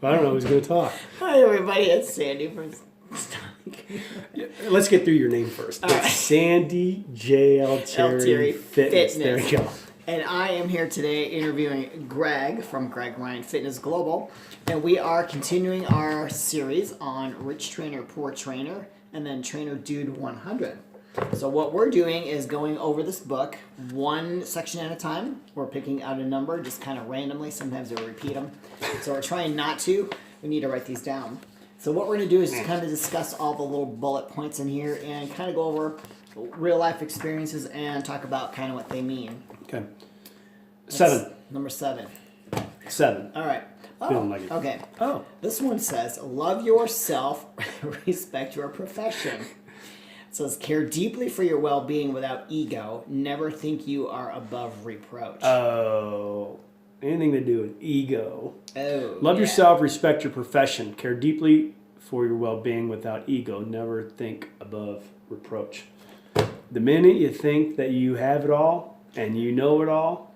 I don't know who's going to talk. Hi, everybody. It's Sandy from... Let's get through your name first. It's right. Sandy J. Altieri Fitness. There you go. And I am here today interviewing Greg from Greg Ryan Fitness Global. And we are continuing our series on Rich Trainer, Poor Trainer, and then Trainer Dude 100. So what we're doing is going over this book one section at a time. We're picking out a number just kind of randomly. Sometimes we'll repeat them. So we're trying not to. We need to write these down. So what we're going to do is kind of discuss all the little bullet points in here and kind of go over real life experiences and talk about kind of what they mean. Okay. That's 7. Number 7. 7. All right. Feeling like it. Okay. Oh. This one says, love yourself, respect your profession. It says, care deeply for your well-being without ego. Never think you are above reproach. Oh. Anything to do with ego. Oh. Love yourself, respect your profession. Care deeply for your well-being without ego. Never think above reproach. The minute you think that you have it all and you know it all,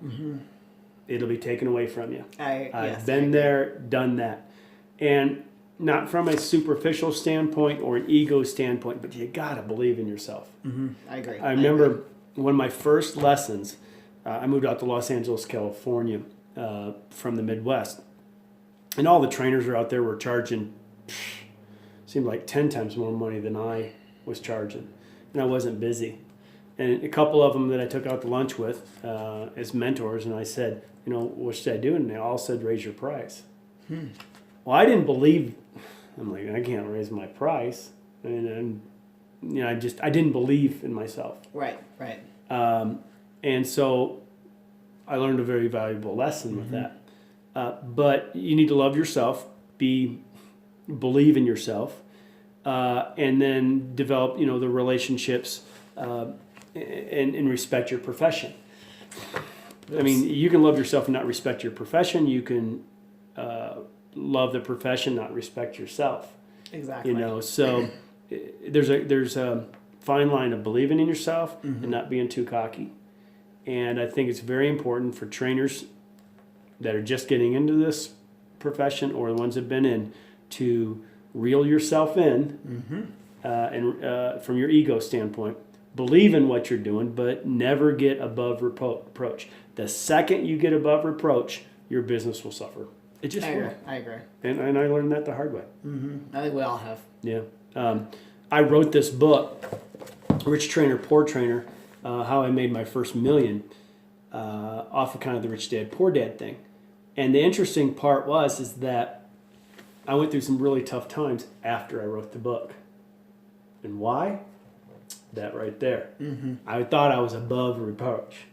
it'll be taken away from you. I've been there, done that. And not from a superficial standpoint or an ego standpoint, but you gotta believe in yourself. I agree. I remember one of my first lessons, I moved out to Los Angeles, California from the Midwest. And all the trainers are out there were charging, seemed like 10 times more money than I was charging. And I wasn't busy. And a couple of them that I took out to lunch with as mentors, and I said, you know, what should I do? And they all said, raise your price. Well, I didn't believe, I'm like, I can't raise my price. And you know, I didn't believe in myself. Right, right. And so I learned a very valuable lesson with that. But you need to love yourself, believe in yourself, and then develop, you know, the relationships and respect your profession. I mean, you can love yourself and not respect your profession. You can love the profession, not respect yourself. Exactly. You know, so there's a fine line of believing in yourself and not being too cocky. And I think it's very important for trainers that are just getting into this profession or the ones that have been in to reel yourself in and from your ego standpoint. Believe in what you're doing, but never get above reproach. The second you get above reproach, your business will suffer. It just will. I agree. And I learned that the hard way. I think we all have. Yeah. I wrote this book, Rich Trainer, Poor Trainer, how I made my first $1 million off of kind of the rich dad, poor dad thing. And the interesting part is that I went through some really tough times after I wrote the book. And why? That right there. I thought I was above reproach.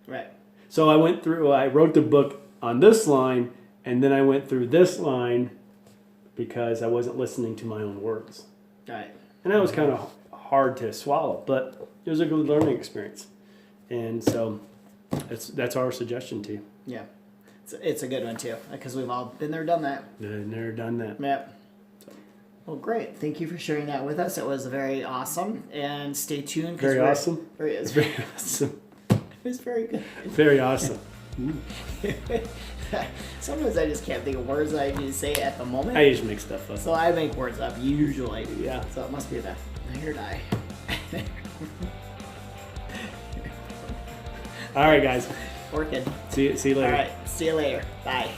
Right. So I wrote the book on this line, and then I went through this line because I wasn't listening to my own words. Right. And that was kind of hard to swallow, but it was a good learning experience. And so that's our suggestion to you. Yeah. It's a good one, too, because we've all been there, done that. Never done that. Yep. Well, great. Thank you for sharing that with us. It was very awesome. And stay tuned. Very awesome? It was Very awesome. It was very good. Very awesome. Sometimes I just can't think of words that I need to say at the moment. I just make stuff up. So I make words up, usually. Yeah. So it must be the third eye. All right, guys. Working. See you later. All right. See you later. Bye.